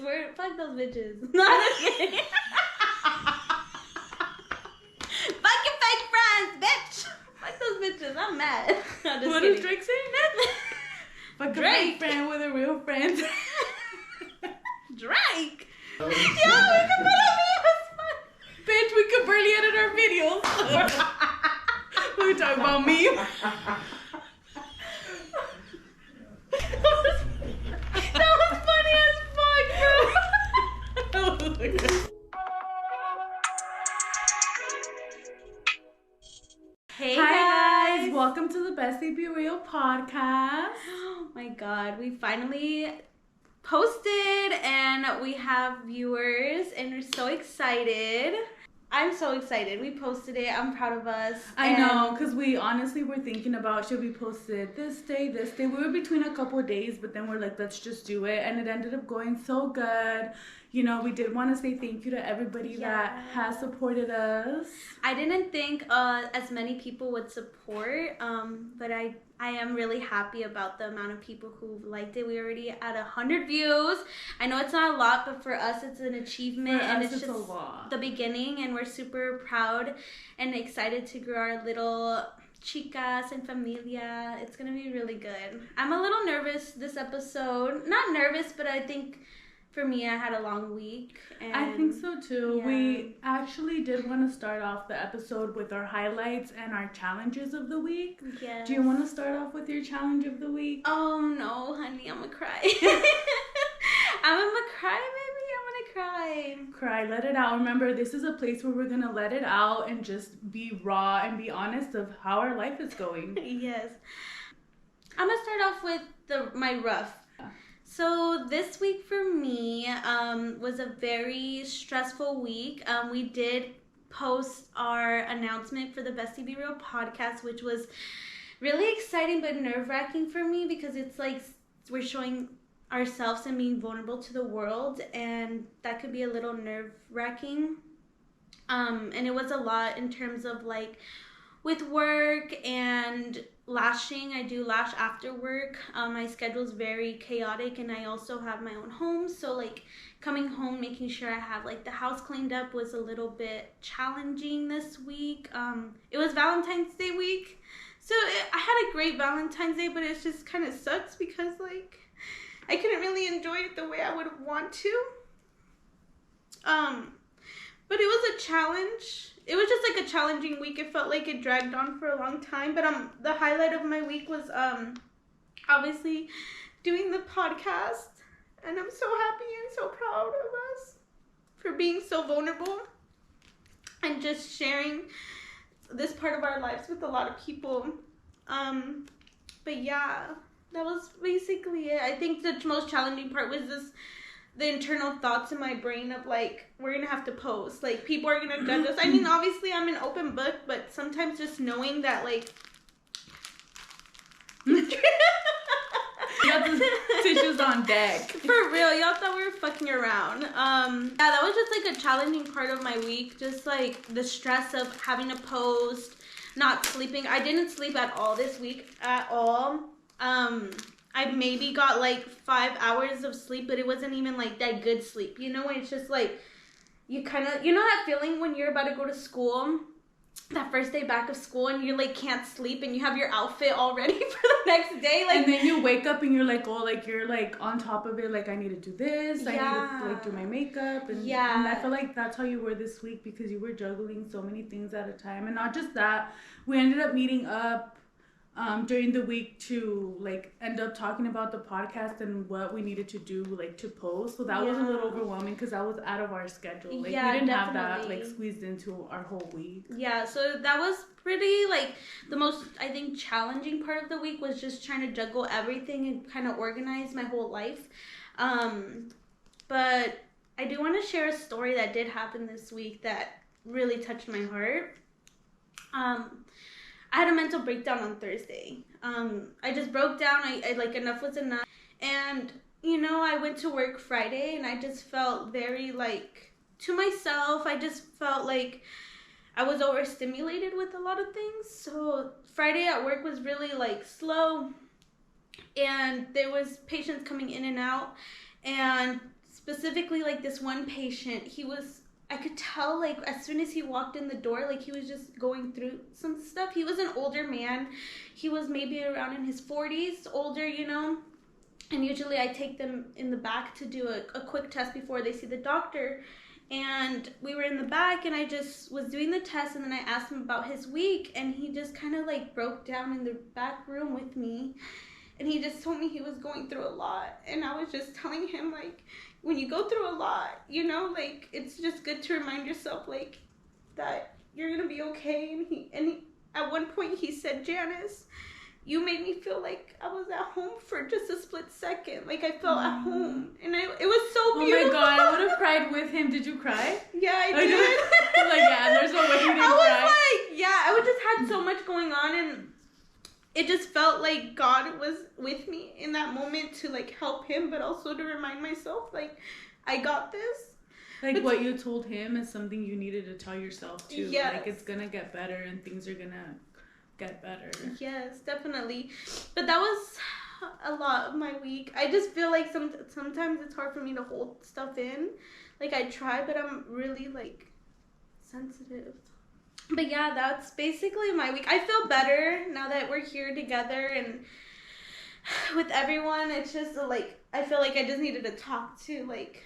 Fuck those bitches. Not kidding. Fuck your fake friends, bitch. Fuck those bitches. I'm mad. No, what does Drake say? Fuck Drake. a fake friend with a real friend. Drake. Yo, we can put a video. Bitch, we could barely edit our videos. We talk about me. That was funny as fuck, bro. Hey guys, welcome to the BesTea Be Real podcast. Oh my god, we finally posted and we have viewers and we're so excited. I'm so excited. We posted it. I'm proud of us. I know, because we honestly were thinking about should we post it this day. We were between a couple of days, but then we're like, let's just do it. And it ended up going so good. You know, we did want to say thank you to everybody that has supported us. I didn't think as many people would support, but I am really happy about the amount of people who liked it. We already at 100 views. I know it's not a lot, but for us it's an achievement, and it's just a lot. The beginning, and we're super proud and excited to grow our little chicas and familia. It's gonna be really good. I'm a little nervous this episode. Not nervous, but I think for me, I had a long week. And I think so too. Yeah. We actually did want to start off the episode with our highlights and our challenges of the week. Yes. Do you want to start off with your challenge of the week? Oh no, honey, I'm gonna cry. I'm gonna cry, baby. I'm gonna cry. Cry, let it out. Remember, this is a place where we're gonna let it out and just be raw and be honest of how our life is going. Yes. I'm gonna start off with my rough. So this week for me was a very stressful week. We did post our announcement for the BesTea Be Real podcast, which was really exciting but nerve-wracking for me because it's like we're showing ourselves and being vulnerable to the world, and that could be a little nerve-wracking. And it was a lot in terms of like with work and lashing. I do lash after work. My schedule's very chaotic, and I also have my own home, so like coming home, making sure I have like the house cleaned up was a little bit challenging this week. It was Valentine's Day week, so I had a great Valentine's Day, but it just kind of sucks because like I couldn't really enjoy it the way I would want to. But it was a challenge. It was just like a challenging week. It felt like it dragged on for a long time. But the highlight of my week was obviously doing the podcast. And I'm so happy and so proud of us for being so vulnerable and just sharing this part of our lives with a lot of people. But yeah, that was basically it. I think the most challenging part was the internal thoughts in my brain of like, we're gonna have to post, like people are gonna judge us. I mean, obviously I'm an open book, but sometimes just knowing that like you got the tissues on deck. For real, y'all thought we were fucking around. Yeah, that was just like a challenging part of my week, just like the stress of having to post, not sleeping. I didn't sleep at all this week at all. I maybe got like 5 hours of sleep, but it wasn't even like that good sleep. You know, it's just like, you know that feeling when you're about to go to school, that first day back of school, and you like can't sleep and you have your outfit all ready for the next day. Like, and then you wake up and you're like, oh, like you're like on top of it. Like, I need to do this. I need to like do my makeup. And, and I feel like that's how you were this week because you were juggling so many things at a time. And not just that, we ended up meeting up during the week to like end up talking about the podcast and what we needed to do like to post. So that was a little overwhelming because that was out of our schedule. Like we didn't have that like squeezed into our whole week. Yeah, so that was pretty like the most, I think, challenging part of the week was just trying to juggle everything and kind of organize my whole life. But I do want to share a story that did happen this week that really touched my heart. I had a mental breakdown on Thursday. I just broke down. I like enough was enough. And, you know, I went to work Friday and I just felt very like to myself. I just felt like I was overstimulated with a lot of things. So Friday at work was really like slow, and there was patients coming in and out, and specifically, like, this one patient, I could tell, like, as soon as he walked in the door, like, he was just going through some stuff. He was an older man. He was maybe around in his 40s, older, you know. And usually I take them in the back to do a quick test before they see the doctor. And we were in the back, and I just was doing the test, and then I asked him about his week, and he just kind of, like, broke down in the back room with me. And he just told me he was going through a lot. And I was just telling him, like, when you go through a lot, you know, like, it's just good to remind yourself, like, that you're going to be okay. And he, at one point, he said, Janis, you made me feel like I was at home for just a split second. Like, I felt at home. And it was so beautiful. Oh, my God. I would have cried with him. Did you cry? Yeah, I did. I'm like, yeah, there's no way you didn't cry. I was like, yeah, I just had so much going on, and it just felt like God was with me in that moment to, like, help him, but also to remind myself, like, I got this. Like, what you told him is something you needed to tell yourself, too. Yes. Like, it's going to get better, and things are going to get better. Yes, definitely. But that was a lot of my week. I just feel like sometimes it's hard for me to hold stuff in. Like, I try, but I'm really, like, sensitive. But yeah, that's basically my week. I feel better now that we're here together and with everyone. It's just like, I feel like I just needed to talk to, like,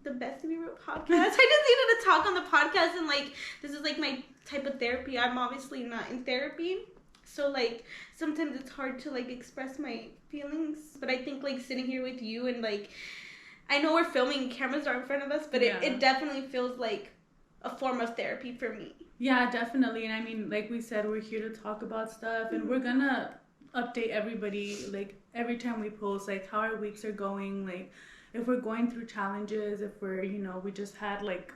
the BesTea podcast. I just needed to talk on the podcast, and, like, this is, like, my type of therapy. I'm obviously not in therapy, so, like, sometimes it's hard to, like, express my feelings. But I think, like, sitting here with you and, like, I know we're filming, cameras are in front of us, but it definitely feels like a form of therapy for me. Yeah, definitely. And I mean, like we said, we're here to talk about stuff, and we're gonna update everybody, like, every time we post, like, how our weeks are going, like, if we're going through challenges, if we're, you know, we just had, like,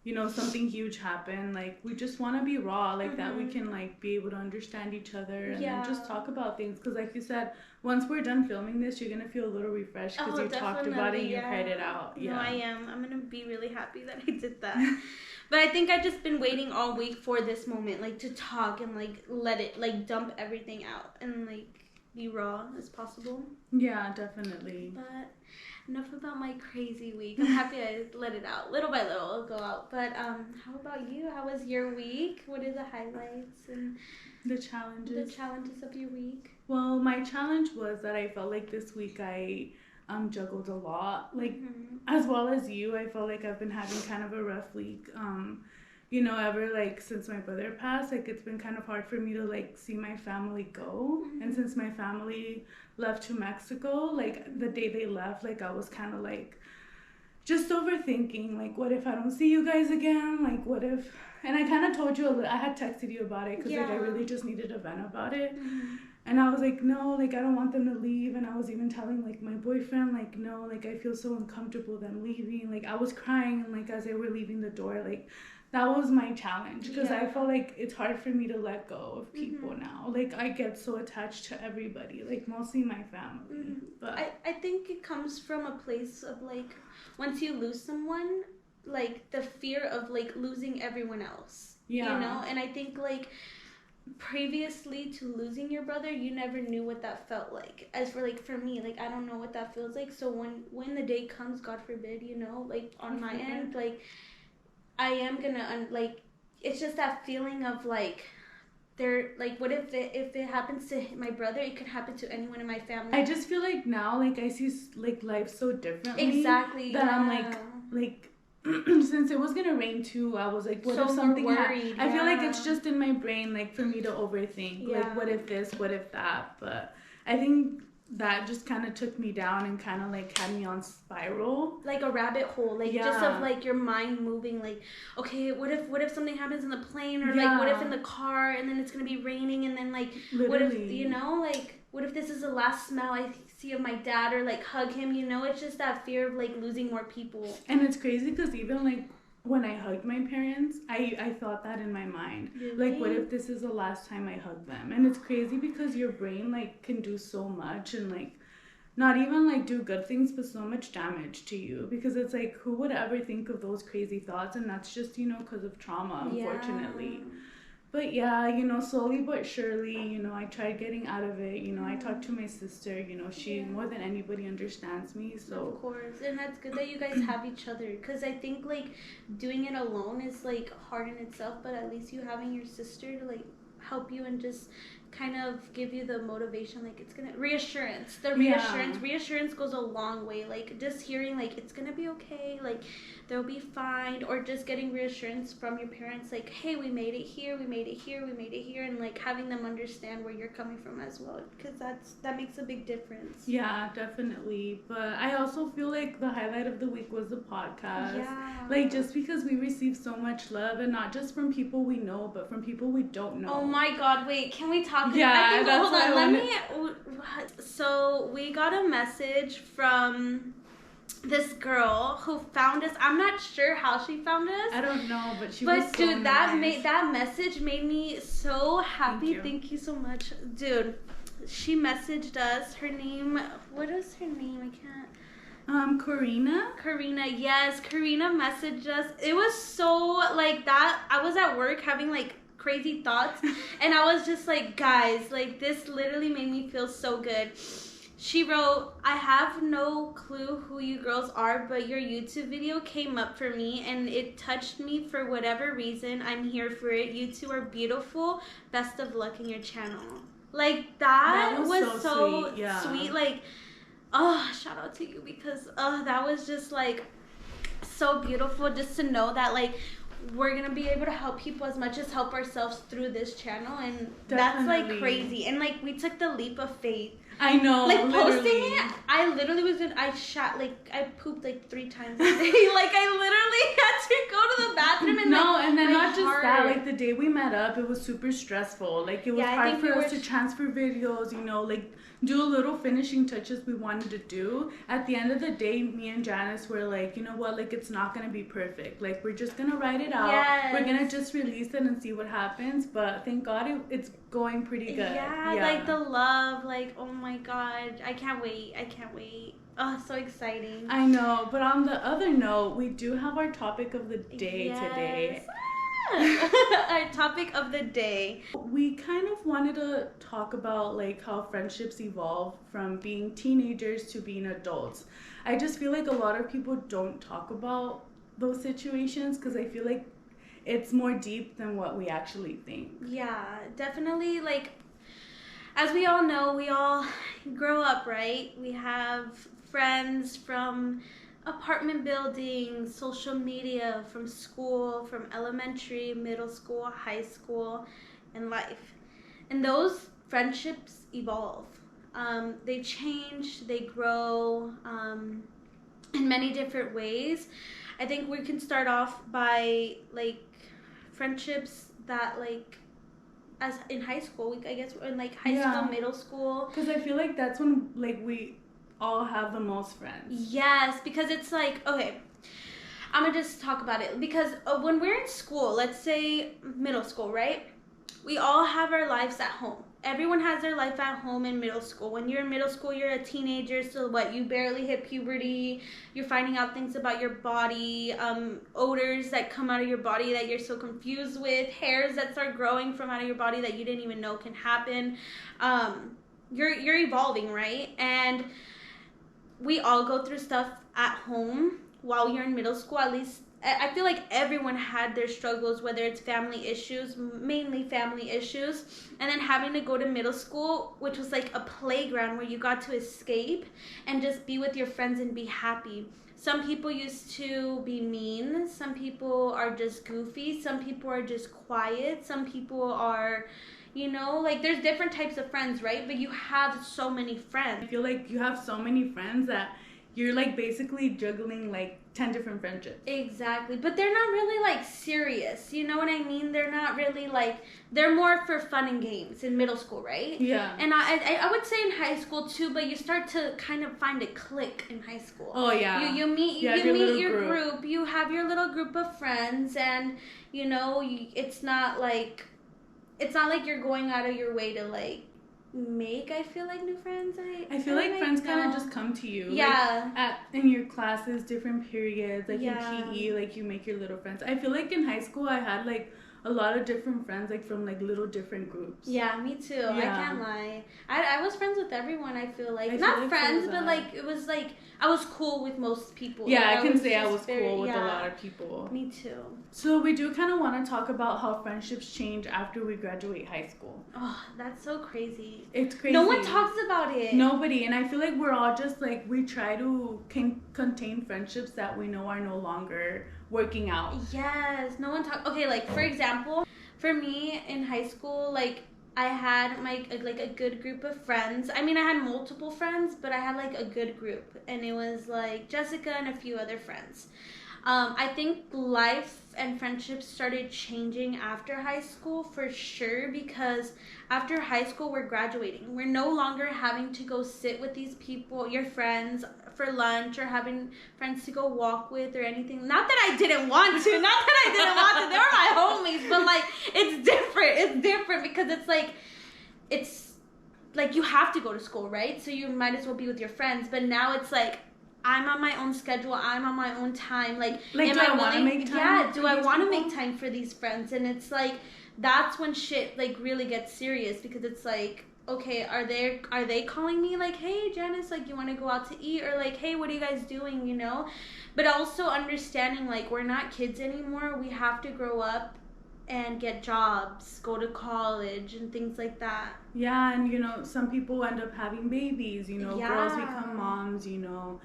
you know, something huge happen. Like, we just want to be raw, like, that we can, like, be able to understand each other and then just talk about things. Because, like you said, once we're done filming this, you're going to feel a little refreshed because you talked about it and you cried it out. Yeah. No, I am. I'm going to be really happy that I did that. But I think I've just been waiting all week for this moment, like, to talk and, like, let it, like, dump everything out and, like, be raw as possible. Yeah, definitely. But enough about my crazy week. I'm happy I let it out. Little by little, it'll go out. But how about you? How was your week? What are the highlights and the challenges? The challenges of your week? Well, my challenge was that I felt like this week I juggled a lot. Like, as well as you, I felt like I've been having kind of a rough week. You know, ever, like, since my brother passed, like, it's been kind of hard for me to, like, see my family go. And since my family left to Mexico, like, the day they left, like, I was kind of, like, just overthinking, like, what if I don't see you guys again? Like, what if... And I kind of told you, I had texted you about it because, like, I really just needed a vent about it. And I was like, no, like, I don't want them to leave. And I was even telling, like, my boyfriend, like, no, like, I feel so uncomfortable them leaving. Like, I was crying, and, like, as they were leaving the door, like... That was my challenge because I felt like it's hard for me to let go of people now. Like, I get so attached to everybody, like, mostly my family. But I think it comes from a place of, like, once you lose someone, like, the fear of, like, losing everyone else. Yeah. You know? And I think, like, previously to losing your brother, you never knew what that felt like. As for, like, for me, like, I don't know what that feels like. So when the day comes, God forbid, you know, like, on my end, like... I am gonna, like, it's just that feeling of, like, like, what if it happens to my brother, it could happen to anyone in my family. I just feel like now, like, I see, like, life so differently. Exactly. That I'm, like, since it was gonna rain, too, I was, like, what if something happened? I feel like it's just in my brain, like, for me to overthink. Like, what if this, what if that? But I think... that just kind of took me down and kind of, like, had me on spiral. Like a rabbit hole. Like, just of, like, your mind moving, like, okay, what if something happens in the plane? Or, like, what if in the car and then it's going to be raining and then, like, what if, you know, like, what if this is the last smell I see of my dad or, like, hug him, you know? It's just that fear of, like, losing more people. And it's crazy because even, like, when I hugged my parents, I thought that in my mind. Really? Like, what if this is the last time I hug them? And it's crazy because your brain, like, can do so much and, like, not even, like, do good things, but so much damage to you. Because it's, like, who would ever think of those crazy thoughts? And that's just, you know, because of trauma, unfortunately. But yeah, slowly but surely, I tried getting out of it. I talked to my sister, she more than anybody understands me. So of course, and that's good that you guys have each other, because I think like doing it alone is like hard in itself, but at least you having your sister to like help you and just kind of give you the motivation, like it's gonna reassurance reassurance goes a long way, like just hearing like it's gonna be okay, like they'll be fine, or just getting reassurance from your parents like, hey, we made it here, we made it here, we made it here, and like having them understand where you're coming from as well, because that makes a big difference. Yeah, definitely. But I also feel like the highlight of the week was the podcast. Like, just because we received so much love, and not just from people we know, but from people we don't know. Oh my god, wait, can we talk? Yeah, hold on, let me. So we got a message from this girl who found us. I'm not sure how she found us. I don't know, but she was so dude, nice. that message made me so happy. Thank you so much, dude. She messaged us. Her name. What is her name? I can't. Karina? Karina, yes. Karina messaged us. It was so, like, that. I was at work having, like, crazy thoughts. And I was just like, guys, like, this literally made me feel so good. She wrote, I have no clue who you girls are, but your YouTube video came up for me, and it touched me for whatever reason. I'm here for it. You two are beautiful. Best of luck in your channel. Like, that was so sweet. Yeah. Sweet. Like, oh, shout out to you, because that was just like so beautiful, just to know that like we're gonna be able to help people as much as help ourselves through this channel, and that's like crazy. And like we took the leap of faith. I know, like literally. Posting it, I literally was in, I pooped like 3 times a day. Like I literally had to go to the bathroom, and and then not just that, like the day we met up, it was super stressful. Like it was hard for us to transfer videos, like do little finishing touches we wanted to do. At the end of the day, me and Janis were like, you know what, like it's not gonna be perfect. Like we're just gonna write it out. Yes. We're gonna just release it and see what happens. But thank God it's going pretty good. Yeah, like the love, like oh my God, I can't wait. Oh, so exciting. I know, but on the other note, we do have our topic of the day today. Our topic of the day. We kind of wanted to talk about like how friendships evolve from being teenagers to being adults. I just feel like a lot of people don't talk about those situations because I feel like it's more deep than what we actually think. Yeah, definitely. Like, as we all know, we all grow up, right? We have friends from apartment buildings, social media, from school, from elementary, middle school, high school, and life. And those friendships evolve. They change, they grow in many different ways. I think we can start off by like friendships that like as in high school, I guess, in like high school, middle school. Because I feel like that's when like we all have the most friends. Yes, because it's like, okay, I'm gonna just talk about it, because when we're in school, let's say middle school, right? We all have our lives at home. Everyone has their life at home in middle school. When you're in middle school, you're a teenager, so what, you barely hit puberty, you're finding out things about your body, odors that come out of your body that you're so confused with, hairs that start growing from out of your body that you didn't even know can happen. You're evolving, right? And we all go through stuff at home while you're in middle school. At least I feel like everyone had their struggles, whether it's family issues, mainly family issues, and then having to go to middle school, which was like a playground where you got to escape and just be with your friends and be happy. Some people used to be mean, some people are just goofy, some people are just quiet, some people are, like there's different types of friends, right? But you have so many friends. I feel like you have so many friends that you're like basically juggling like 10 different friendships. Exactly. But they're not really like serious. You know what I mean? They're not really like, they're more for fun and games in middle school, right? Yeah. And I would say in high school too, but you start to kind of find a clique in high school. Oh yeah. You meet your group. You have your little group of friends, and it's not like you're going out of your way to like make, I feel like, new friends. I feel like friends kind of just come to you. Yeah. Like in your classes, different periods, like in PE, like you make your little friends. I feel like in high school I had like a lot of different friends, like from like little different groups. Yeah, me too. Yeah. I can't lie. I was friends with everyone, I feel like. Not like friends, but like it was like I was cool with most people. Yeah, like, I can say I was cool with a lot of people. Me too. So we do kind of want to talk about how friendships change after we graduate high school. Oh, that's so crazy. It's crazy. No one talks about it. Nobody. And I feel like we're all just like, we try to contain friendships that we know are no longer working out. Yes, no one talks. Okay, like for example, for me in high school, like I had a good group of friends. I mean, I had multiple friends, but I had like a good group, and it was like Jessica and a few other friends. I think life and friendships started changing after high school for sure, because after high school we're graduating. We're no longer having to go sit with these people, your friends, for lunch, or having friends to go walk with or anything. Not that I didn't want to. They were my homies, but like it's different because it's like you have to go to school, right? So you might as well be with your friends. But now it's like I'm on my own schedule. I'm on my own time. Like do I want to make time? Yeah, do I want to make time for these friends? And it's like that's when shit like really gets serious, because it's like, okay, are they calling me like, hey Janis, like you want to go out to eat, or like, hey, what are you guys doing, you know? But also understanding like we're not kids anymore. We have to grow up and get jobs, go to college and things like that. Yeah, and you know, some people end up having babies, you know, girls become moms, you know,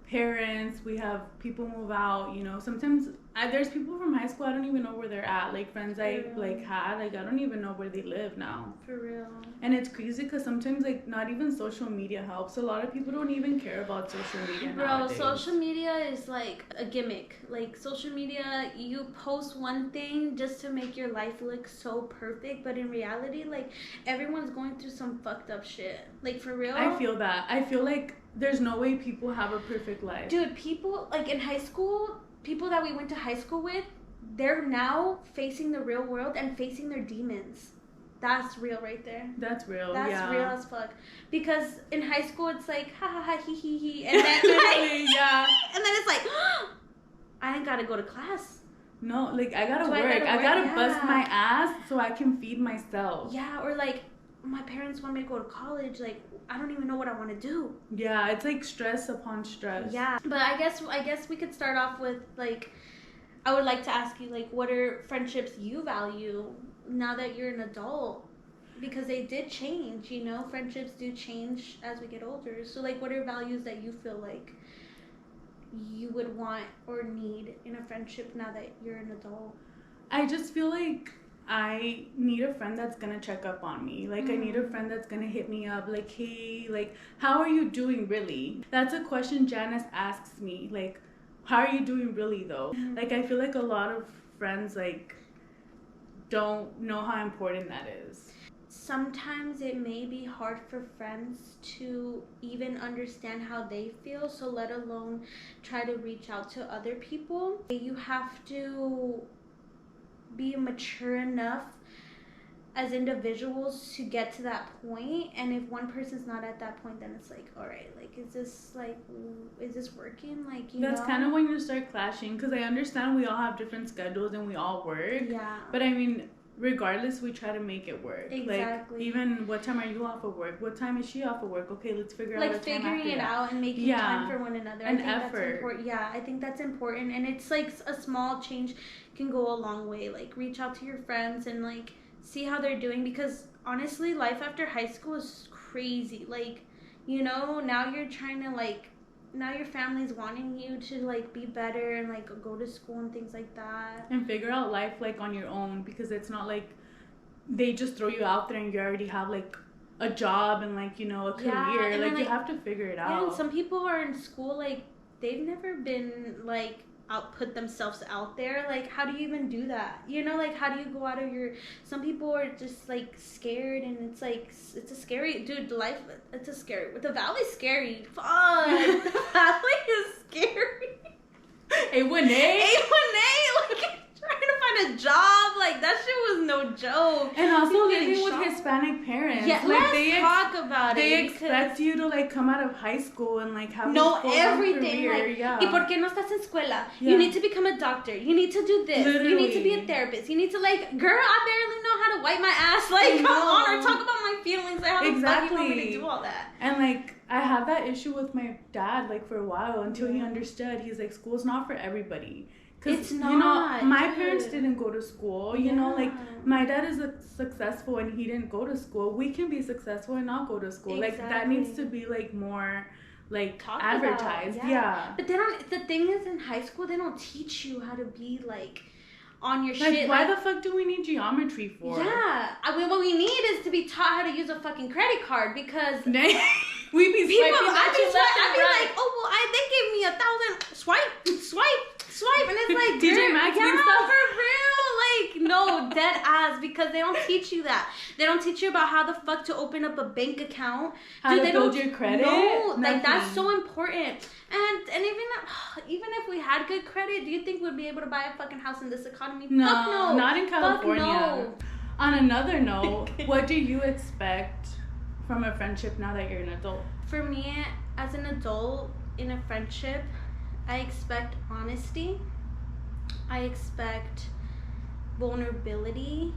parents, we have people move out, you know. Sometimes there's people from high school I don't even know where they're at, like friends I like had, like I don't even know where they live now. For real. And it's crazy because sometimes like not even social media helps. A lot of people don't even care about social media nowadays. Social media is like a gimmick. Like social media, you post one thing just to make your life look so perfect, but in reality, like everyone's going through some fucked up shit. Like for real. I feel that. I feel like there's no way people have a perfect life. Dude, people like in high school, people that we went to high school with, they're now facing the real world and facing their demons. That's real right there. That's real. That's real as fuck. Because in high school it's like ha ha ha he he he, and then and then it's like I ain't gotta go to class. No, like I gotta work. I gotta bust my ass so I can feed myself. Yeah, or like my parents want me to go to college. Like I don't even know what I want to do. Yeah, it's like stress upon stress. Yeah, but I guess we could start off with like, I would like to ask you like, what are friendships you value now that you're an adult? Because they did change, you know. Friendships do change as we get older. So like, what are values that you feel like you would want or need in a friendship now that you're an adult? I just feel like I need a friend that's gonna check up on me. Like I need a friend that's gonna hit me up like, hey, like how are you doing really? That's a question Janis asks me, like how are you doing really though? Like I feel like a lot of friends like don't know how important that is. Sometimes it may be hard for friends to even understand how they feel, so let alone try to reach out to other people. You have to be mature enough as individuals to get to that point, and if one person's not at that point, then it's like, all right, like is this working? Like, you that's kind of when you start clashing, because I understand we all have different schedules and we all work. Yeah, but I mean, regardless, we try to make it work. Exactly. Like, even what time are you off of work? What time is she off of work? Okay, let's figure out a time after that. Like figuring it out and making time for one another. An effort. That's important. Yeah, I think that's important, and it's like a small change can go a long way. Like reach out to your friends and like see how they're doing, because honestly, life after high school is crazy. Like, you know, now you're trying to like, now your family's wanting you to like be better and like go to school and things like that, and figure out life like on your own, because it's not like they just throw you out there and you already have like a job and like, you know, a career. Like you have to figure it out. Yeah, and some people are in school like they've never been like put themselves out there. Like how do you even do that, you know? Like how do you go out of your, some people are just like scared, and it's like it's a scary, dude, life, it's a scary, the valley's scary. Fuck. The valley is scary. A1A, like trying to find get a job. Like, that shit was no joke. And also living with Hispanic parents. Yeah, like, let's talk about it. They expect you to, like, come out of high school and, like, have know everything. Career. Like, yeah. ¿Y por qué no estás en escuela? Yeah. You need to become a doctor. You need to do this. Literally. You need to be a therapist. You need to, like, girl, I barely know how to wipe my ass. Like, come on, or talk about my feelings. Like, how the fuck you want me to do all that? And, like, I had that issue with my dad, like, for a while until he understood. He's like, school's not for everybody. It's not. You know, my parents didn't go to school. You know, like, my dad is successful and he didn't go to school. We can be successful and not go to school. Exactly. Like, that needs to be, like, more, like, talked advertised. About. Yeah. But they don't, the thing is, in high school, they don't teach you how to be, like, on your like, shit. Why the fuck do we need geometry for? Yeah. I mean, what we need is to be taught how to use a fucking credit card because... we be swiping I'd be like, oh, well, they gave me 1,000. Swipe. And it's like, DJ Maxx stuff. For real. Like, no, dead ass, because they don't teach you that. They don't teach you about how the fuck to open up a bank account. How to build your credit. No, like, that's so important. And even if we had good credit, do you think we'd be able to buy a fucking house in this economy? No, fuck no. Not in California. Fuck no. On another note, what do you expect from a friendship now that you're an adult? For me, as an adult in a friendship, I expect honesty. I expect vulnerability.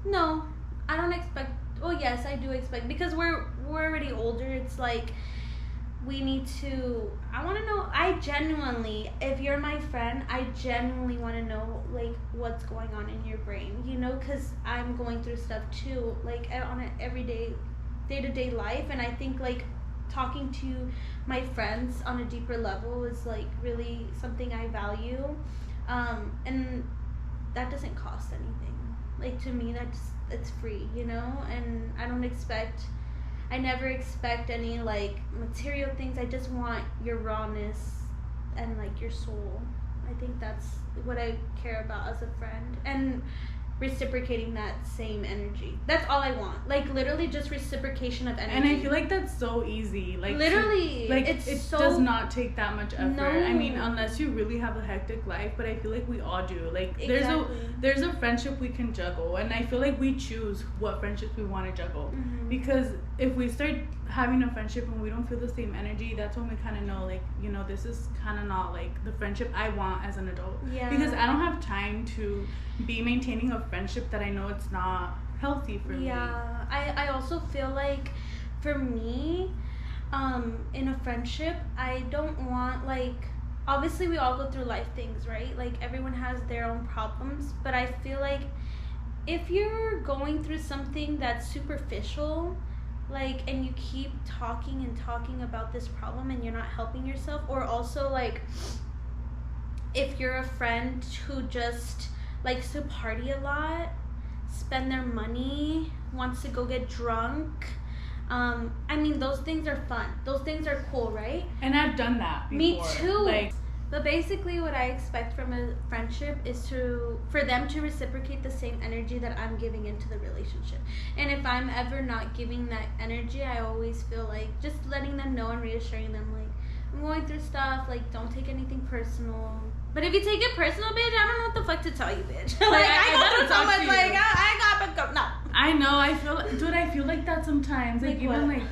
No, I don't expect. Oh yes, I do expect, because we're already older. It's like we need to. I want to know. I genuinely, if you're my friend, I genuinely want to know, like, what's going on in your brain. You know, because I'm going through stuff too, like, on an everyday, day-to-day life, and I think, like, talking to my friends on a deeper level is, like, really something I value, and that doesn't cost anything. Like, to me, it's free, you know. And I never expect any, like, material things. I just want your rawness and, like, your soul. I think that's what I care about as a friend, and reciprocating that same energy. That's all I want. Like, literally just reciprocation of energy. And I feel like that's so easy. Like, literally, like, it does not take that much effort. No. I mean, unless you really have a hectic life, but I feel like we all do. Like, exactly. there's a friendship we can juggle, and I feel like we choose what friendships we want to juggle. Mm-hmm. Because if we start having a friendship and we don't feel the same energy, that's when we kind of know, like, you know, this is kind of not, like, the friendship I want as an adult. Yeah. Because I don't have time to be maintaining a friendship that I know it's not healthy for me. Yeah. I also feel like, for me, in a friendship, I don't want, like, obviously we all go through life things, right? Like, everyone has their own problems, but I feel like if you're going through something that's superficial, like, and you keep talking about this problem and you're not helping yourself, or also, like, if you're a friend who just likes to party a lot, spend their money, wants to go get drunk, I mean, those things are fun. Those things are cool, right? And I've done that before. Me too. Like, but basically what I expect from a friendship is for them to reciprocate the same energy that I'm giving into the relationship. And if I'm ever not giving that energy, I always feel like just letting them know and reassuring them, like, I'm going through stuff, like, don't take anything personal. But if you take it personal, bitch, I don't know what the fuck to tell you, bitch. Like, I go through so much, like, I got, no. I know, I feel like that sometimes. Like, even, what?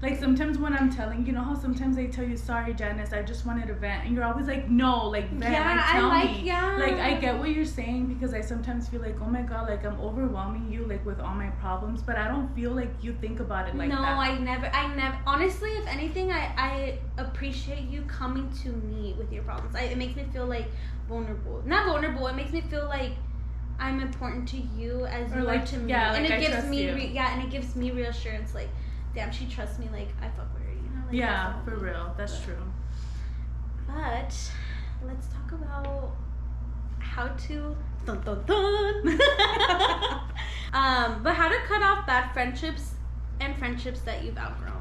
like, sometimes when I'm telling, you know how sometimes they tell you, sorry, Janis, I just wanted to vent. And you're always like, no, like, vent, yeah, tell me. Yeah. Like, I get what you're saying, because I sometimes feel like, oh my God, like, I'm overwhelming you, like, with all my problems. But I don't feel like you think about it like that. No, I never. Honestly, if anything, I appreciate you coming to me with your problems. It makes me feel, like, vulnerable. Not vulnerable, it makes me feel like I'm important to you as you are to me. Yeah, and like, it gives me you. And it gives me reassurance, like, damn, she trusts me, like, I fuck with her, you know? Like, yeah, for real. That's true. But let's talk about how to but how to cut off bad friendships and friendships that you've outgrown.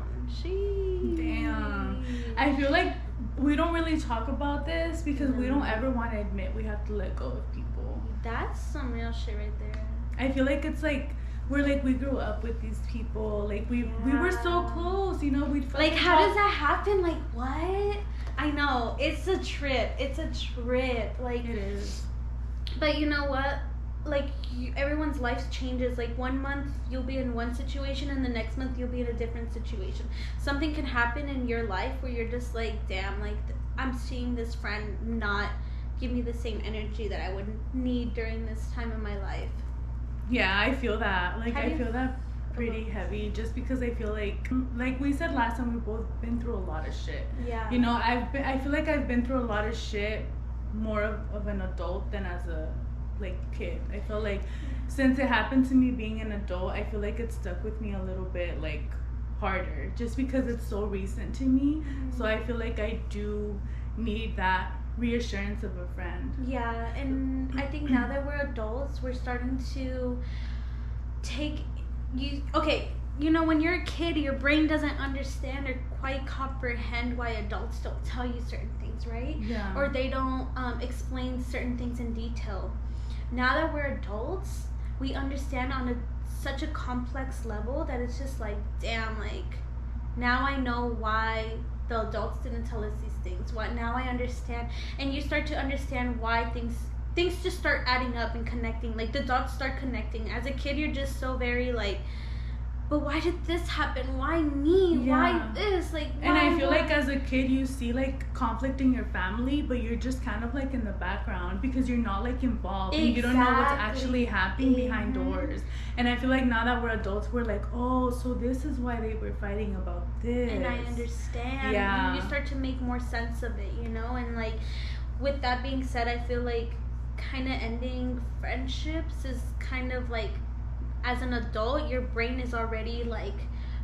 Damn. I feel like we don't really talk about this because we don't ever want to admit we have to let go of people. That's some real shit right there. I feel like it's like we grew up with these people, like we were so close, you know, we'd like, how does that happen? Like, what? I know, it's a trip, like, it is. But you know what, like everyone's life changes. Like 1 month you'll be in one situation and the next month you'll be in a different situation. Something can happen in your life where you're just like, damn, like I'm seeing this friend not give me the same energy that I would need during this time in my life. Yeah, I feel that. Like I feel that pretty heavy, just because I feel like we said last time, we've both been through a lot of shit. Yeah. You know, I feel like I've been through a lot of shit more of an adult than as a like kid. I feel like since it happened to me being an adult, I feel like it stuck with me a little bit like harder, just because it's so recent to me. Mm-hmm. So I feel like I do need that reassurance of a friend. Yeah, and I think now that we're adults, we're starting to take you know, when you're a kid, your brain doesn't understand or quite comprehend why adults don't tell you certain things, right? Yeah. Or they don't explain certain things in detail. Now that we're adults, we understand on such a complex level that it's just like, damn, like now I know why the adults didn't tell us these things. Now I understand, and you start to understand why things just start adding up and connecting. Like the dots start connecting. As a kid, you're just so very like, but why did this happen? Why me? Yeah. Why this? Like, why, and I feel like as a kid, you see like conflict in your family, but you're just kind of like in the background because you're not like involved. Exactly. And you don't know what's actually happening behind doors. And I feel like now that we're adults, we're like, oh, so this is why they were fighting about this. And I understand. Yeah. You start to make more sense of it, you know? And like, with that being said, I feel like kind of ending friendships is kind of like, as an adult, your brain is already like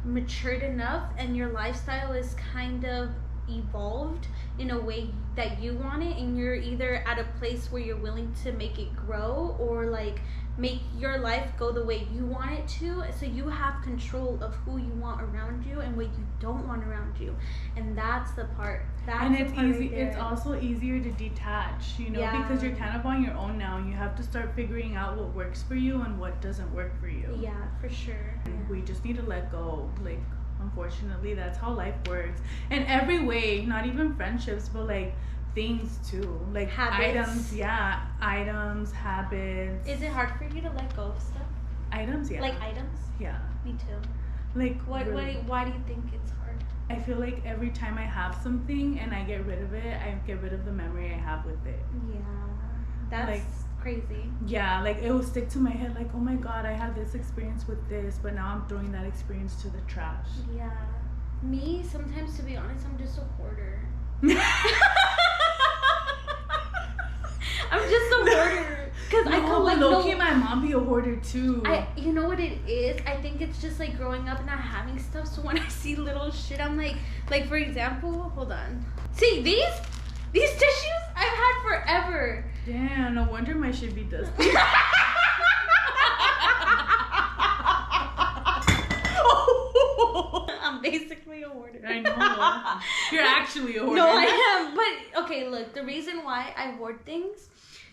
matured enough and your lifestyle is kind of evolved in a way that you want it, and you're either at a place where you're willing to make it grow or like make your life go the way you want it to. So you have control of who you want around you and what you don't want around you, and that's the part. And it's easy. Right, it's also easier to detach, you know, because you're kind of on your own now, and you have to start figuring out what works for you and what doesn't work for you. Yeah, for sure. And we just need to let go. Like, unfortunately, that's how life works. In every way, not even friendships, but like things too, like habits. Items, habits. Is it hard for you to let go of stuff? Items, yeah. Like items? Yeah. Me too. Like why do you think it's hard? I feel like every time I have something and I get rid of it, I get rid of the memory I have with it. Yeah. That's like, crazy. Yeah, like it will stick to my head like, oh my god, I had this experience with this, but now I'm throwing that experience to the trash. Yeah. Me, sometimes, to be honest, I'm just a hoarder. I'm just a hoarder. Because I collect. Low-key, my mom be a hoarder too. You know what it is? I think it's just like growing up and not having stuff. So when I see little shit, I'm like for example, hold on. See these tissues I've had forever. Damn, no wonder my shit be dusty. I'm basically a hoarder. I know. You're actually a hoarder. No, I am. But okay, look, the reason why I hoard things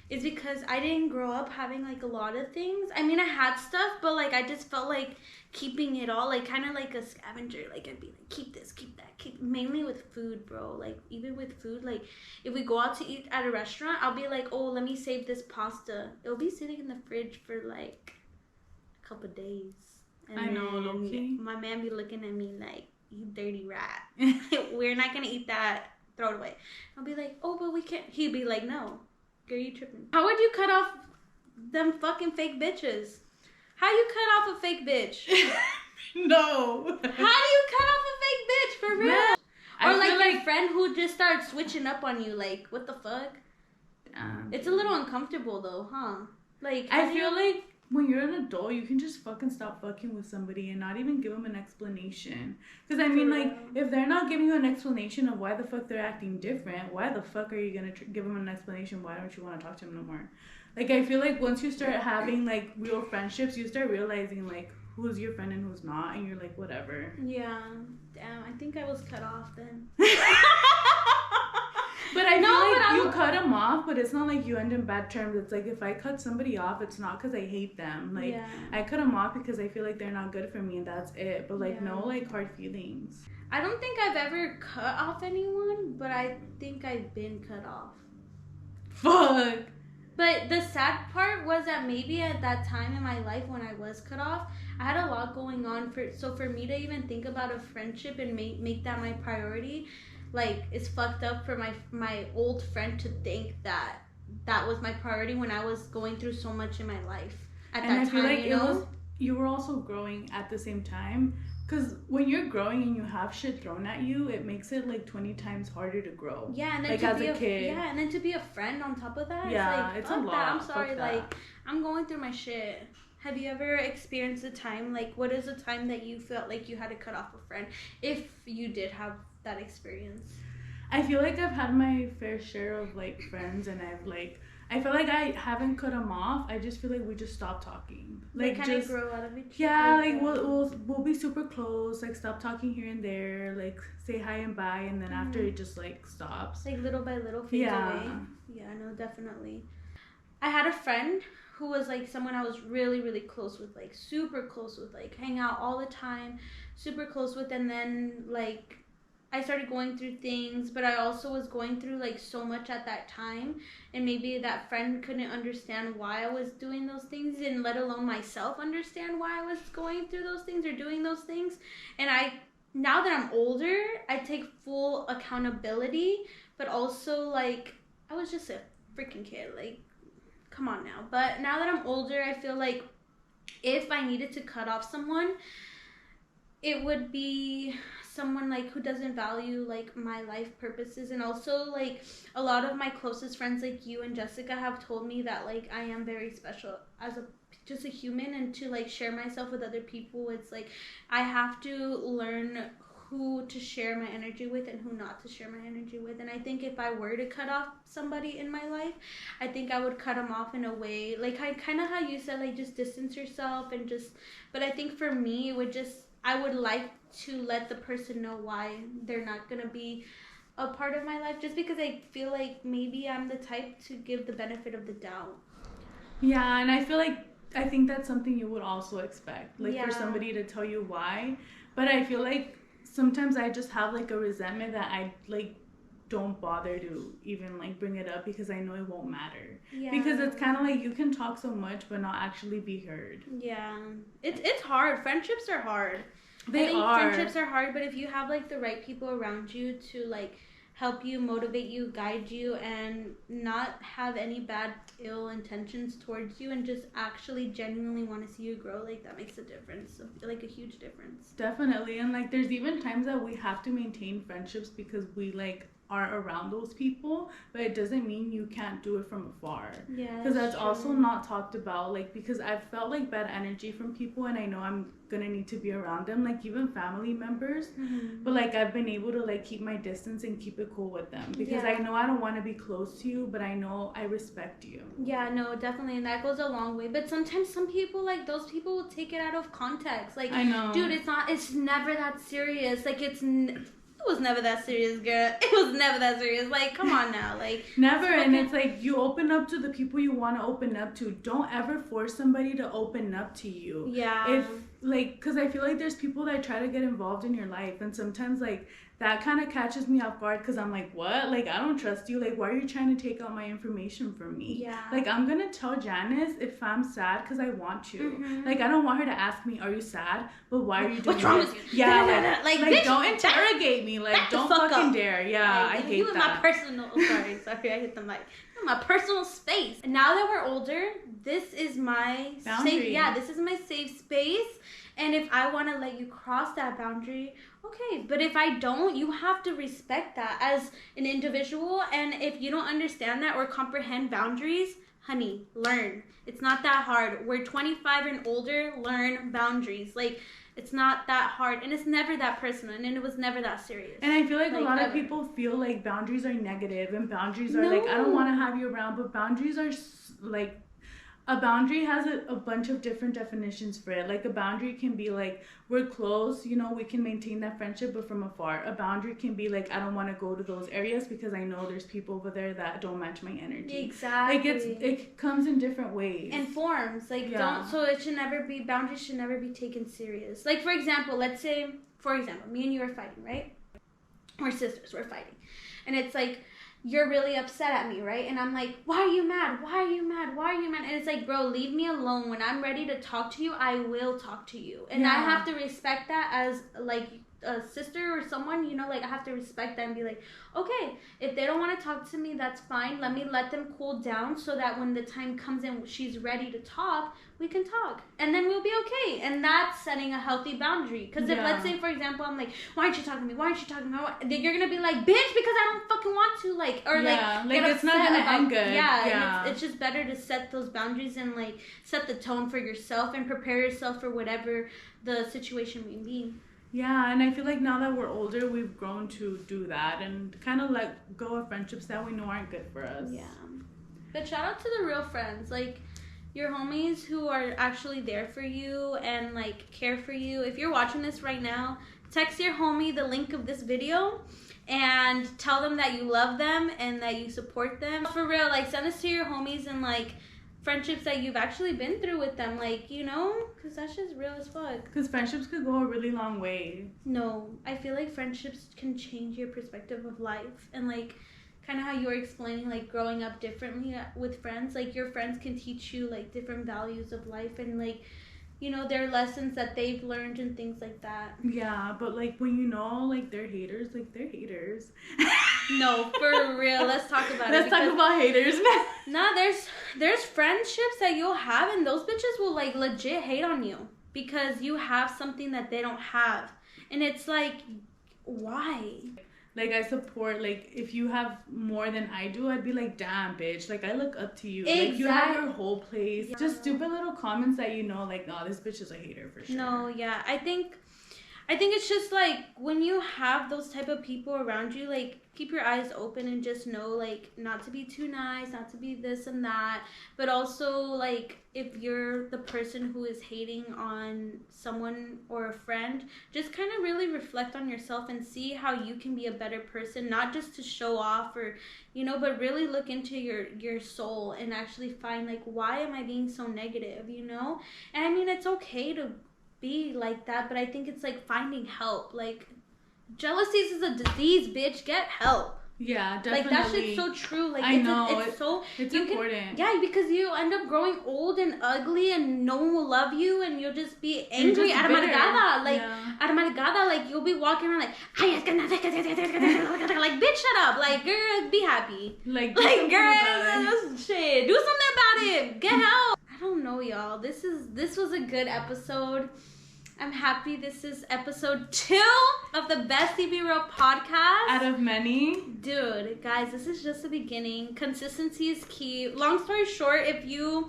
is because I didn't grow up having like a lot of things. I mean, I had stuff, but like I just felt like keeping it all, like kind of like a scavenger. Like I'd be like, keep this, keep that, mainly with food, bro. Like even with food, like if we go out to eat at a restaurant, I'll be like, oh, let me save this pasta. It'll be sitting in the fridge for like a couple days. And I know, low-key. My man be looking at me like, you dirty rat. We're not gonna eat that. Throw it away. I'll be like, oh, but we can't. He'd be like, no. Girl, you tripping. How would you cut off them fucking fake bitches? How you cut off a fake bitch? No. How do you cut off a fake bitch, for real? Man, or like your friend who just started switching up on you, like, what the fuck? It's a little uncomfortable though, huh? Like, I feel like when you're an adult, you can just fucking stop fucking with somebody and not even give them an explanation. Because, I mean, like, if they're not giving you an explanation of why the fuck they're acting different, why the fuck are you going to give them an explanation? Why don't you want to talk to them no more? Like, I feel like once you start having, like, real friendships, you start realizing, like, who's your friend and who's not. And you're like, whatever. Yeah. Damn, I think I was cut off then. But I feel like you cut them off, but it's not like you end in bad terms. It's like if I cut somebody off, it's not because I hate them. Like, I cut them off because I feel like they're not good for me, and that's it. But, like, no, like, hard feelings. I don't think I've ever cut off anyone, but I think I've been cut off. Fuck. But the sad part was that maybe at that time in my life when I was cut off, I had a lot going on. For me to even think about a friendship and make that my priority, like, it's fucked up for my old friend to think that that was my priority when I was going through so much in my life at that time. And I feel like you were also growing at the same time. Because when you're growing and you have shit thrown at you, it makes it like 20 times harder to grow. Yeah, and then like as a kid. Yeah, and then to be a friend on top of that. Yeah, it's a lot. That. I'm sorry, like, I'm going through my shit. Have you ever experienced a time, like, what is a time that you felt like you had to cut off a friend? If you did have that experience. I feel like I've had my fair share of, like, friends, and I feel like I haven't cut them off. I just feel like we just stopped talking. Like kind of grow out of each other. Yeah, like we'll be super close. Like, stop talking here and there. Like, say hi and bye, and then after it just like stops. Like little by little fades away. Yeah, no, definitely. I had a friend who was like someone I was really, really close with, like super close with, like hang out all the time, super close with, and then like I started going through things, but I also was going through like so much at that time, and maybe that friend couldn't understand why I was doing those things, and let alone myself understand why I was going through those things or doing those things. And now that I'm older, I take full accountability, but also like I was just a freaking kid, like come on now. But now that I'm older, I feel like if I needed to cut off someone, it would be someone like who doesn't value like my life purposes. And also like a lot of my closest friends like you and Jessica have told me that like I am very special as just a human, and to like share myself with other people, it's like I have to learn who to share my energy with and who not to share my energy with. And I think if I were to cut off somebody in my life, I think I would cut them off in a way like kind of how you said, like just distance yourself and just, but I think for me it would just, I would like to let the person know why they're not going to be a part of my life, just because I feel like maybe I'm the type to give the benefit of the doubt. Yeah, and I think that's something you would also expect, like for somebody to tell you why. But I feel like sometimes I just have like a resentment that I like don't bother to even like bring it up, because I know it won't matter. Yeah. Because it's kind of like you can talk so much but not actually be heard. Yeah. It's hard. Friendships are hard. Friendships are hard, but if you have like the right people around you to like help you, motivate you, guide you, and not have any bad ill intentions towards you, and just actually genuinely want to see you grow, like that makes a difference, like a huge difference. Definitely. And like there's even times that we have to maintain friendships because we like are around those people, but it doesn't mean you can't do it from afar. Yeah, because that's also not talked about, like because I've felt like bad energy from people, and I know I'm gonna need to be around them, like even family members. But like I've been able to like keep my distance and keep it cool with them, because I know I don't want to be close to you, but I know I respect you. Yeah, no, definitely, and that goes a long way. But sometimes some people, like those people will take it out of context, like I know, dude, it's never that serious, like it was never that serious, girl. It was never that serious. Like, come on now. Like, never. And it's like you open up to the people you want to open up to. Don't ever force somebody to open up to you. Yeah. If like, because I feel like there's people that try to get involved in your life, and sometimes like that kind of catches me off guard, because I'm like, what? Like, I don't trust you. Like, why are you trying to take out my information from me? Yeah. Like, I'm gonna tell Janis if I'm sad because I want to. Like, I don't want her to ask me, are you sad? But why are you doing What's wrong with you? Yeah, like bitch, don't interrogate me. Like, don't fucking dare. Yeah, like, I hate you that. In my personal, sorry, I hit the mic. My personal space. And now that we're older, this is my safe. Yeah, this is my safe space. And if I want to let you cross that boundary, okay. But if I don't, you have to respect that as an individual. And if you don't understand that or comprehend boundaries, honey, learn. It's not that hard. We're 25 and older, learn boundaries. Like, it's not that hard, and it's never that personal, and it was never that serious. And I feel like a lot of people feel like boundaries are negative, and boundaries are like, I don't want to have you around, but boundaries are like, a boundary has a bunch of different definitions for it. Like, a boundary can be like, we're close, you know, we can maintain that friendship, but from afar. A boundary can be like, I don't want to go to those areas because I know there's people over there that don't match my energy. Exactly. Like, it comes in different ways. And forms. Like, so it should never be, boundaries should never be taken serious. Like, for example, let's say, me and you are fighting, right? We're sisters, we're fighting. And it's like, you're really upset at me, right? And I'm like, why are you mad? Why are you mad? Why are you mad? And it's like, bro, leave me alone. When I'm ready to talk to you, I will talk to you. And I have to respect that as, like, a sister or someone, you know, like, I have to respect that and be like, okay, if they don't want to talk to me, that's fine. Let me let them cool down so that when the time comes and she's ready to talk, we can talk. And then we'll be okay. And that's setting a healthy boundary. Because if, let's say, for example, I'm like, why aren't you talking to me? Why aren't you talking to me? Then you're going to be like, bitch, because I don't fucking want to, like, or like it's not going to end good. Yeah. And it's just better to set those boundaries and, like, set the tone for yourself and prepare yourself for whatever the situation may be. Yeah, and I feel like now that we're older, we've grown to do that and kind of let go of friendships that we know aren't good for us. Yeah. But shout out to the real friends, like your homies who are actually there for you and, like, care for you. If you're watching this right now, text your homie the link of this video and tell them that you love them and that you support them. For real, like, send this to your homies and, like, friendships that you've actually been through with them, like, you know, because that's just real as fuck. Because friendships could go a really long way. No, I feel like friendships can change your perspective of life. And, like, kind of how you were explaining, like, growing up differently with friends, like, your friends can teach you, like, different values of life and, like, you know, their lessons that they've learned and things like that. Yeah, but, like, when you know, like, they're haters, like, they're haters. No, for real. Let's talk about Let's talk about haters. Nah, there's friendships that you'll have and those bitches will, like, legit hate on you because you have something that they don't have. And it's like, why? Like, I support, like, if you have more than I do, I'd be like, damn, bitch. Like, I look up to you. Exactly. Like, you have your whole place. Yeah. Just stupid little comments that you know, like, oh, this bitch is a hater for sure. No, yeah. I think it's just, like, when you have those type of people around you, like, keep your eyes open and just know, like, not to be too nice, not to be this and that. But also, like, if you're the person who is hating on someone or a friend, just kind of really reflect on yourself and see how you can be a better person, not just to show off or, you know, but really look into your soul and actually find, like, why am I being so negative, you know? And I mean, it's okay to be like that, but I think it's like finding help. Like, jealousy is a disease, bitch. Get help. Yeah, definitely. Like, that shit's so true. Like, I know. It's important. Yeah, because you end up growing old and ugly and no one will love you and you'll just be angry. Amargada. Like, amargada. Like, you'll be walking around like, like, bitch, shut up. Like, girl, be happy. Like girl, shit. Do something about it. Get help. I don't know, y'all. This was a good episode. I'm happy this is episode 2 of the BesTea Be Real podcast. Out of many. Dude, guys, this is just the beginning. Consistency is key. Long story short, if you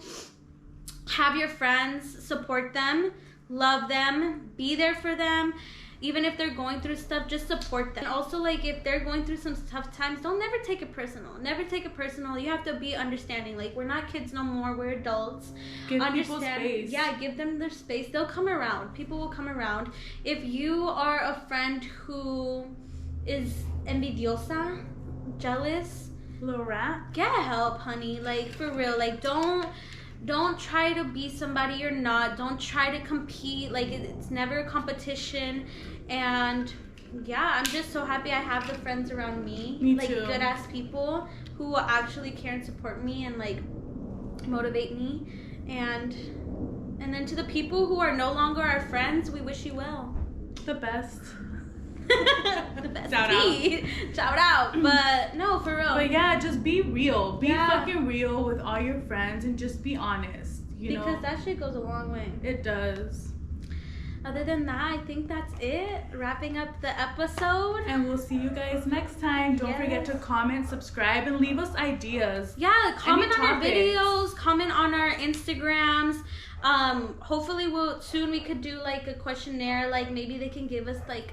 have your friends, support them, love them, be there for them. Even if they're going through stuff, just support them. And also, like, if they're going through some tough times, don't never take it personal. Never take it personal. You have to be understanding. Like, we're not kids no more. We're adults. Give people space. Yeah, give them their space. They'll come around. People will come around. If you are a friend who is envidiosa, jealous, little rat, get help, honey. Like, for real. Like, don't try to be somebody you're not. Don't try to compete. Like, it's never a competition. And yeah, I'm just so happy I have the friends around me. Me like, too. Good ass people who will actually care and support me and, like, motivate me. And then to the people who are no longer our friends, we wish you well. The best. The best. Shout out. But no, for real. But yeah, just be real. Be fucking real with all your friends and just be honest. Because that shit goes a long way. It does. Other than that, I think that's it. Wrapping up the episode. And we'll see you guys next time. Don't forget to comment, subscribe, and leave us ideas. Yeah, comment on our videos. Comment on our Instagrams. Hopefully we could do, like, a questionnaire. Like, maybe they can give us, like,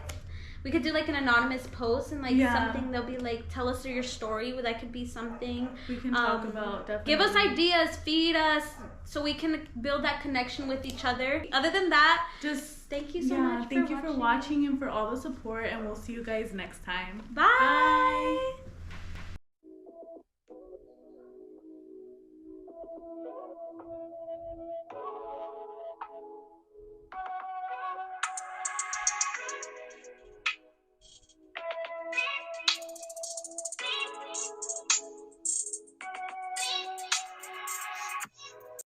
we could do, like, an anonymous post and, like, something. They'll be like, tell us your story. That could be something we can talk about. Definitely. Give us ideas, feed us, so we can build that connection with each other. Other than that, just thank you so much. Thank you for watching and for all the support. And we'll see you guys next time. Bye. Bye.